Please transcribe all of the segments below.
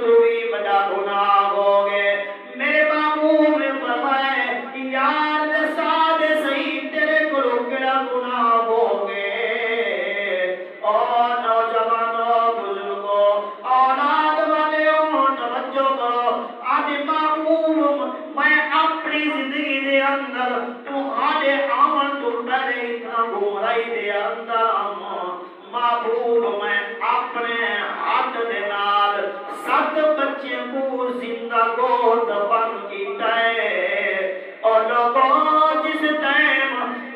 تو بھی بڑا گناہ ہو گئے. میرے محبوب نے فرمایا یار ساتھ صحیح تیرے کو کیا گناہ ہو گئے. اور نوجوانوں بزرگوں اولاد والوں توجہ کرو. آج محبوب میں اپنی زندگی دے اندر تمہارے عمل تو پہلے اتنا گمراہی دے اندر محبوب میں اپنے ہاتھ دے نال 7 بچے کو زندہ کو دفن کیتا ہے. اور لوگوں جس ٹائم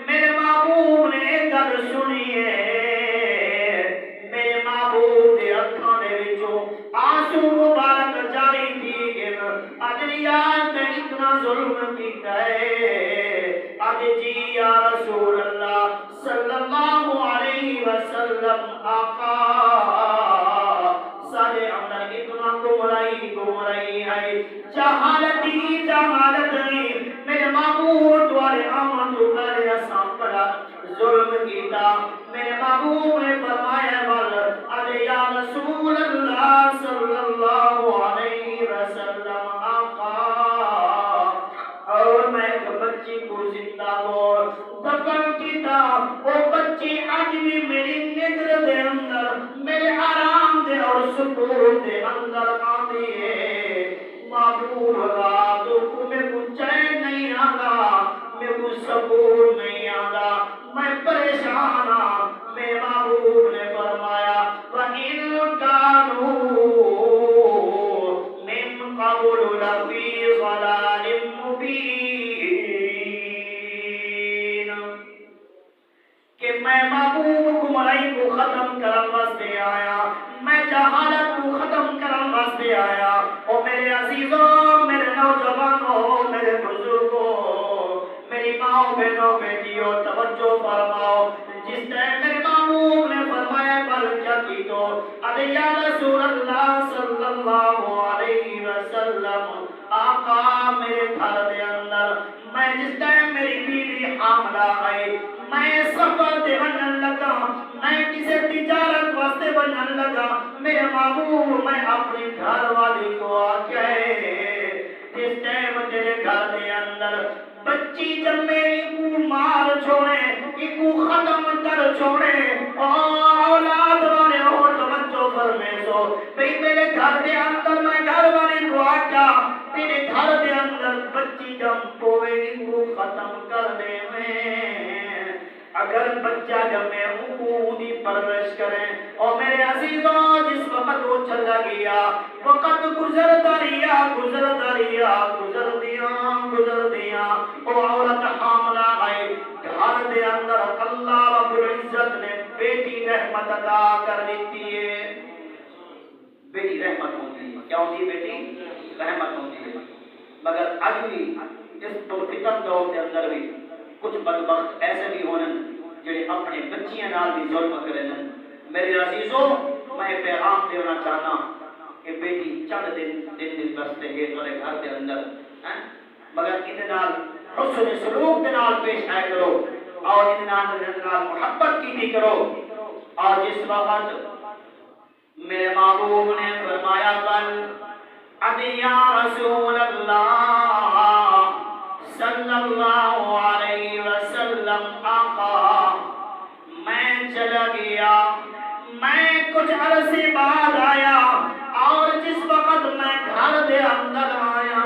میرے محبوب نے گل سنی ہے میرے محبوب دے اکھاں دے وچوں آنسو مبارک جاری تھی گئے. اجریات نے اتنا ظلم کیتا ہے. آج جی یا رسول اللہ صلی اللہ علیہ وسلم آقا سارے اندر اتنا گمراہی ہے جہالت ہے. میرے محبوب دوارے آمن تو کرے اساں بڑا ظلم کیتا. میرے محبوب نے فرمایا ارے یا رسول اللہ صلی اللہ علیہ وسلم آقا اور میں ایک بچی کو زندہ کو دفن کیتا. وہ بچی آج بھی میری نظر دے اندر میرے آرام دے اور سکون دے اندر آتی ہے. محبوب رات کو میں کو چین نہیں آتا میں کو سکون نہیں آتا میں پریشان ہاں. میرے محبوب نے فرمایا وَإِن كَانُوا مِن قَبْلُ لَفِي ضَلَالٍ مُبِينٍ کہ میں محبوب گمراہی کو ختم کرن واسطے آیا. میں جہالت کو ختم کرن واسطے آیا. او میرے عزیزوں میرے نوجوانوں میرے بزرگوں میری ماں بہنوں بیٹیوں توجہ فرماؤ. جس ٹائم میرے محبوب نے فرمایا بل کیا کی تو ارے یا رسول اللہ صلی اللہ علیہ وسلم آقا میرے گھر دے اندر میں جس ٹائم میری بیوی حاملہ آئی میں سفر دے بنن لگا میں کسی تجارت واسطے بنن لگا. میرے محبوب میں اپنی گھر والی کو آکے جس ٹائم تیرے گھر دے اندر بچی جمے کو مار چھوڑے کو ختم کر چھوڑے. اولاد والے ہو توجہ فرمے سو بھئی میرے گھر دے اندر میں گھر والے کو آکا تیرے گھر دے اندر بچی جم پوے کو ختم کرنے میں اگر بچہ جمے اونی پرورش کریں. اور میرے عزیزوں جس وقت وہ چلا گیا وقت گزر دیا وہ عورت حاملہ آئی. گھر دے اندر اللہ رب العزت نے بیٹی رحمت عطا کر دیتی ہے. بیٹی رحمت ہوتی ہے. کیا ہوتی ہے بیٹی؟ رحمت ہوتی ہے. مگر آج بھی اس پرفتن دور کے اندر بھی کچھ بدبخت ایسے بھی ہونے جڑے اپنے بچیاں نال بھی ظلم کریں. میرے عزیزوں میں پیغام دینا چاہنا کہ بیٹی چند دن بستے ہیں تھوڑے گھر کے اندر مگر ان نال حسن سلوک کے نال پیش آئے کرو اور ان نال محبت کی بھی کرو. اور جس وقت میرے محبوب نے فرمایا یا رسول اللہ صلی اللہ علیہ وسلم آقا میں چلا گیا میں کچھ عرصے بعد آیا اور جس وقت میں گھر دے اندر آیا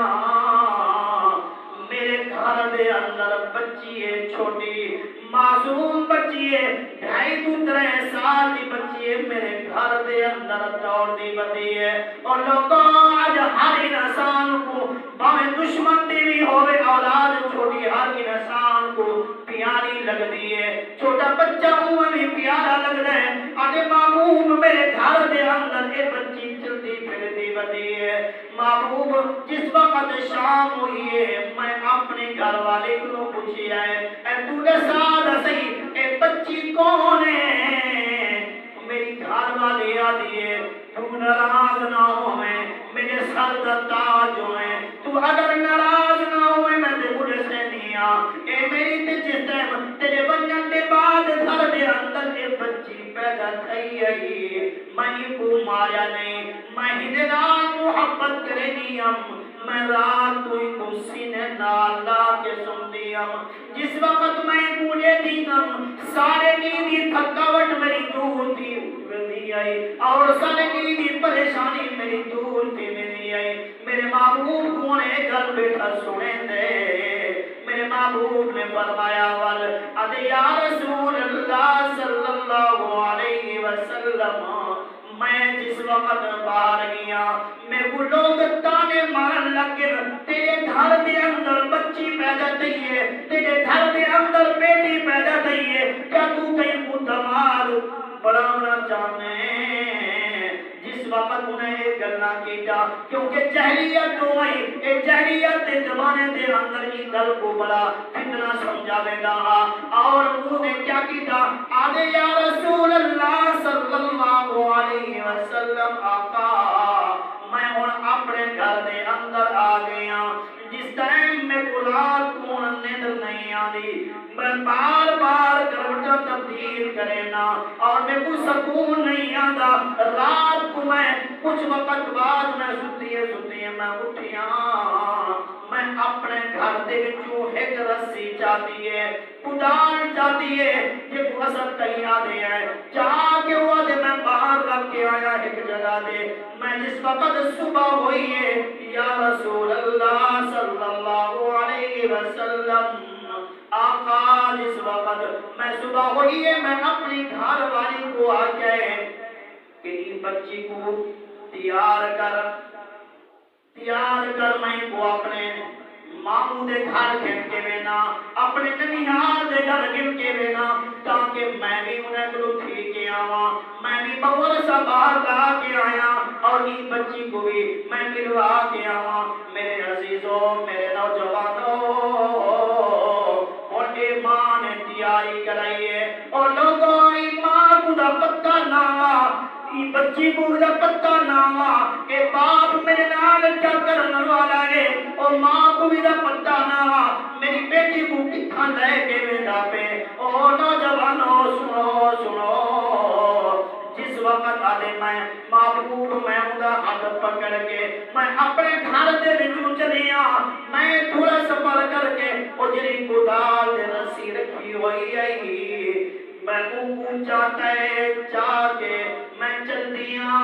میرے گھر دے اندر بچی ہے چھوٹی معصوم بچی ہے 2.5-3 سال کی بچی ہے میرے گھر دے اندر دوڑ دی بتی ہے. اور لوگوں آج ہر انسان کو باویں دشمن دی بھی ہوئے اولاد چھوٹی ہر انسان کو پیاری لگ دی ہے. چھوٹا بچہ ہوں بھی پیارا لگ رہا ہے. آج محبوب میرے گھر دے اندر ایک بچی چلتی پھرتی بتی ہے. محبوب جس وقت شام ہوئی ہے میں اپنے گھر والے کو پوچھی آئے اے تو ساتھ صحیح اے بچی کون ہے؟ میری گھر والی آدھی ہے تو ناراض نہ ہوئے میرے سر دا تاج ہوئے تو اگر ناراض نہ ہوئے میں تے بڑے سے نہیں اے میری تے جس ٹائم تیرے بننے کے بعد گھر دے اندر اے بچی پیدا تھی ہے میں کو ماریا نہیں میں ہی نال محبت کرنی ہم میں رات کوئی کو سینے نال لا کے سندی ہم جس وقت میں پوجے دینم سارے نیندی تھکاوٹ میری دور تھی میری آئی اور سارے نیندی پریشانی میری دور تھی میری آئی میرے محبوب کو نے گھر بیٹھا سنے دے میرے محبوب نے فرمایا ول ادے یا رسول اللہ صلی اللہ علیہ وسلم میں جس وقت باہر گیا میں وہ لوگ تانے مارن لگے تیرے گھر دے اندر بچی پیدا تھی ہے تیرے گھر دے اندر بیٹی پیدا تھی ہے کیا تو کہیں کو دمار بڑھانا چاہنے جس وقت انہیں ایک گلنا کیتا کیونکہ جہلیت تو آئی ایک جہلیت دے زمانے دے اندر ہی دل کو بڑا فتنہ سمجھا بیدا اور انہوں نے کیا کیتا آدھے یا رسول اللہ صلی اللہ علیہ وسلم آقا میں ان اپنے گھر دے اندر آ گیا جس ٹائم میں رات کو نیندر نہیں آدھی میں بار بار کروٹا تبدیل کرینا اور میں کو سکون نہیں آتا رات کو میں کچھ وقت بعد میں ستی میں اٹھیا میں اپنے گھر دے وچوں ایک رسی چاہتی ہے کدال چاہتی ہے یہ کو اثر کہیں آدھے ہے جا کے ہوا دے میں باہر رکھ کے آیا ایک جگہ دے میں جس وقت صبح ہوئی ہے یا رسول اللہ صلی اللہ علیہ وسلم آقا جس وقت میں صبح ہوئی ہے میں اپنی گھر والی کو آ گئے کہ بچی کو تیار کر میں کو اپنے ماموں دے گھر گھن کے بینا اپنے ننیحال دے گھر گھن کے بینا تاکہ میں بھی انہیں کو ٹھیک کے آواں میں بھی بہت سا باہر لا کے آیا اور اس بچی کو بھی میں ملوا کے آواں میرے عزیزوں میرے نوجوانوں اور یہ ماں نے تیاری کرائی ہے اور لوگوں ماں کو دا پتہ نہ بچی کو دا پتہ نہ کہ باپ میرے نال کیا کرنے والا ہے اور ماں کو بھی دا پتہ نہ میری بیٹی کو کتھا لے کے ویدا پہ او نوجوانوں سنو جس وقت آدھے میں محبوب میں ہوں دا ہاتھ پکڑ کے میں اپنے گھر دے وچوں چلیا میں تھوڑا سفر کر کے او جری کو دال دے رسی رکھی ہوئی آئی میں کو چاہ کے میں چلدیاں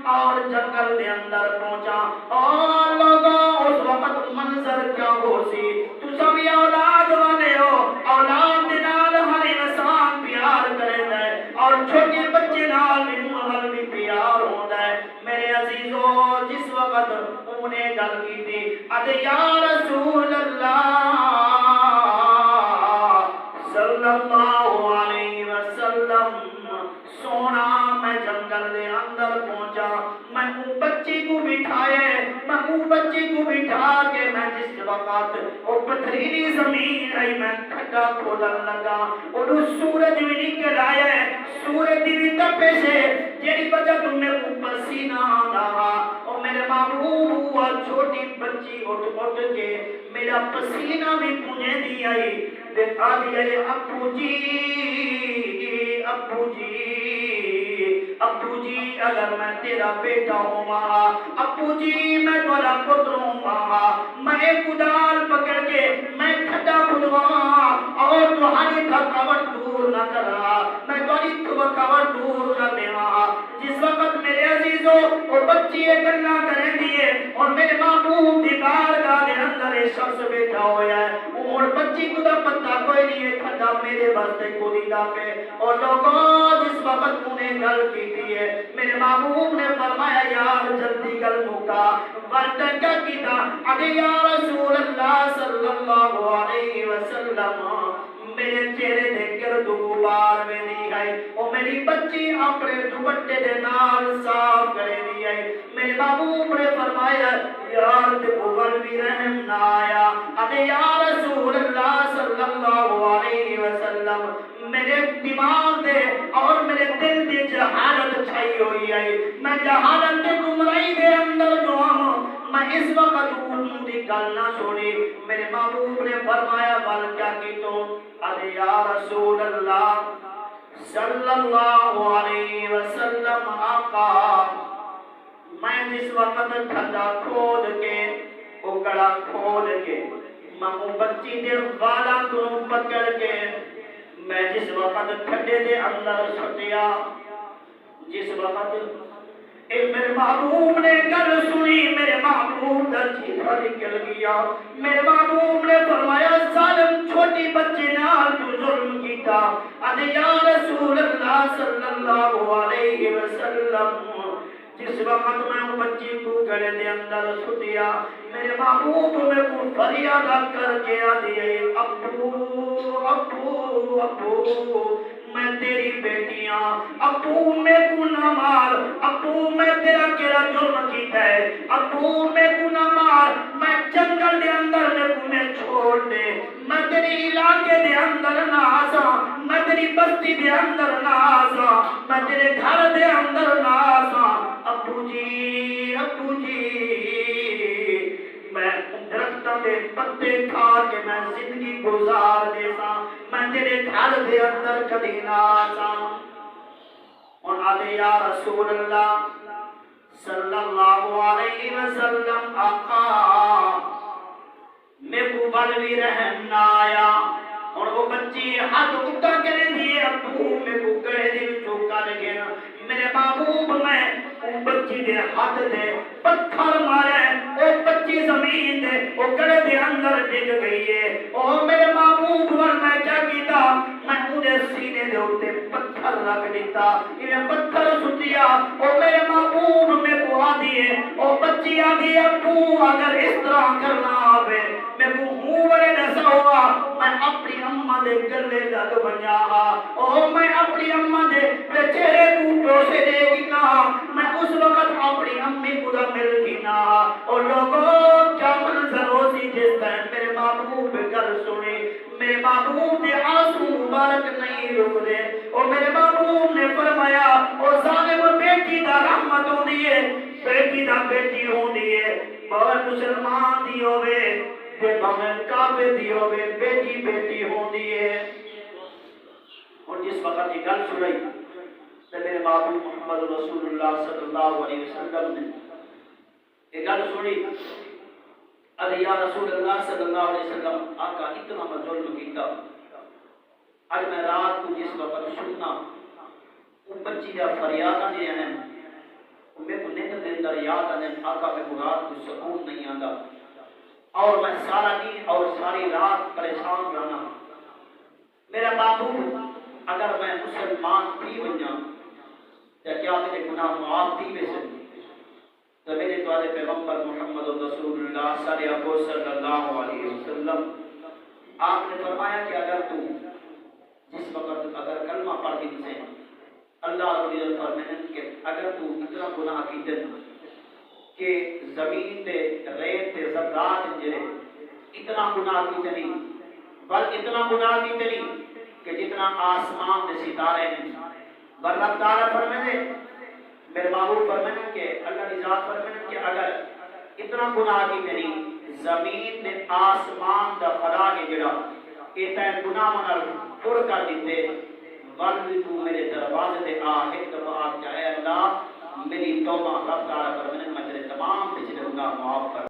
اور جنگل دے اندر پہنچا اور لوگوں اس وقت منظر کیا ہو سی تو سب اولاد والے ہو اولاد دے نال ہر انسان پیار کرے دے اور چھوٹے بچے نال بھی پیار ہوندا ہے میرے عزیزوں جس وقت انہیں گل کی تھی ادے یا رسول اللہ صلی اللہ علیہ وسلم سونا میں جنگل دے اندر پہنچا میں وہ بچی کو بٹھا کے میں جس وقت وہ پتھریلی زمین آئی میں کھڈا کھودن لگا اور سورج بھی نکل آیا ہے سورج دی تپش ہے جیڑی وجہ تم نے اوپر سینہ آندا اور میرے محبوب ہوا چھوٹی بچی اٹھ کے میرا پسینہ بھی پوجے دی آئی دیکھا دیا ابو جی اگر میں تیرا بیٹا ہوں ابو جی میں تیرا پتر ہوں میں کدال پکڑ کے میں کھڈا کھدواں اور تمہاری تھکاوٹ دور نہ کرا میں تمہاری تھکاوٹ دور کر دیواں جس وقت میرے عزیزوں وہ بچی گلا کریں دیے اور میرے محبوب دی بارگاہ دے اندر ایک شخص بیٹھا ہوا ہے اور بچی کو دا پتہ کوئی نہیں ہے کھڈا میرے واسطے کو دیدا پہ اور لوگوں جس وقت انہیں گل کی ہے میرے محبوب نے فرمایا یار جلدی گل مکا ورتن کیا کیتا ادے یا رسول اللہ صلی اللہ علیہ وسلم میرے چہرے دے گرد غبار میں نہیں آئی اور میری بچی اپنے دوپٹے دے نال صاف کرے دی آئی میرے محبوب نے فرمایا یار تے اوپر بھی رحم نہ آیا ادے یا رسول اللہ صلی اللہ علیہ وسلم میرے دماغ دے اور میرے دل دے جہالت چھائی ہوئی آئی میں جہالت دے گمرائی دے اندر جو ہوں میں اس وقت انہوں دی گل نہ چھوڑی میرے محبوب نے فرمایا بل کیا کی تو ادے یا رسول اللہ صلی اللہ علیہ وسلم آقا میں جس وقت ٹھنڈا کھول کے اکڑا کھول کے میں وہ بچی دے والا کو پکڑ کے میں جس وقت ٹھنڈے دے اندر سٹیا جس وقت میرے محبوب نے گل سنی میرے محبوب کا چیخا نکل گیا میرے محبوب نے فرمایا ظالم چھوٹی بچے نال تو ظلم کیتا ادے یا رسول اللہ صلی اللہ علیہ وسلم جس وقت میں بچی کو گلے دے اندر سٹیا میرے محبوب میں کو فریاد کر کے آدھے ابو ابو ابو میں تیری بیٹیاں ابو میں کو نہ مار ابو میں تیرا کیڑا جرم کیتا ہے ابو میں کو نہ مار میں جنگل دے اندر میں چھوڑ دے میں تیری علاقے دے اندر نہ آسا میں تیری بستی دے اندر نہ آسا میں تیرے گھر دے اندر نہ آسا ابو جی میں درختوں دے پتے کھا کے میں زندگی گزار دے سا میں تیرے گھر دے اندر کدی نہ آسا اور آدھے یا رسول اللہ صلی اللہ علیہ وسلم آقا میں کو بل بھی رحم نہ آیا اور وہ بچی ہاتھ اٹھا کرے دیے ابو میں کو گڑے دے چوکا لگے نا میرے محبوب میں وہ بچی دے ہاتھ دے پتھر مارے وہ بچی زمین دے وہ گڑے دے اندر ڈگ گئی ہے اور میرے محبوب میں کیا کیتا میں انہیں سینے دے ہوتے پتھر رکھ دیتا انہیں پتھر سٹیا اور میرے محبوب میں کو آدھی ہے اور بچی آدھی ابو اگر اس طرح کرنا آوے میں کو ہوں بڑے نسا ہوا میں اپنی اممہ دے گلے لگ بنیا اور میں اپنی اممہ دے چہرے کو پروسے دے گینا میں اس وقت اپنی امی کو دا مل گینا اور لوگوں کیا منظر ہو سی جس طرح میرے محبوب کر سنے میرے محبوب دے آنسو مبارک نہیں رک دے اور میرے محبوب نے فرمایا اور ظالم بیٹی دا رحمت ہوں دیئے بیٹی دا بیٹی ہوں دیئے اور مسلمان دی ہوئے دے بہن کعبے دی ہوئے بیٹی بیٹی ہوں دیئے اور جس وقت یہ گل سنائی تو میرے محبوب محمد رسول اللہ صلی اللہ علیہ وسلم نے یہ گل سنی ادھے یا رسول اللہ صلی اللہ علیہ وسلم آقا اتنا میں ظلم کیتا اج میں رات کو جس وقت سننا وہ بچی کا فریاد آنے ہیں میں کو نیند دے اندر یاد آنے آقا میں کو رات کو سکون نہیں آتا اور میں سارا دن اور ساری رات پریشان رہنا میرا محبوب اگر میں مسلمان بھی بن جاؤں تو کیا میرے گناہ معاف بھی بے سکتے تو میرے توالے پیغمبر محمد رسول اللہ صلی اللہ علیہ وسلم آپ نے فرمایا کہ اگر تو جس وقت اگر کلمہ پڑھ دن سے اللہ رضی اللہ فرمائن کہ اگر تو اتنا گناہ کی دن کہ زمین دے ریت دے ذرات جرے اتنا گناہ کی دنی بل اتنا گناہ کی دنی کہ جتنا آسمان دے ستارے ہیں بل رب تعالیٰ فرمائن میرے محبوب فرمائن کہ اللہ کی ذات فرمائن کہ اگر اتنا گناہ کی دنی زمین دے آسمان دا خدا کے جڑا ایتا گناہ منال پور کر دیتے بل تو میرے دروازے دے ایک دفعہ آپ چاہے اللہ میری توبہ رب تعالیٰ فرمائن میں تیرے تمام پچھلے گناہ معاف کر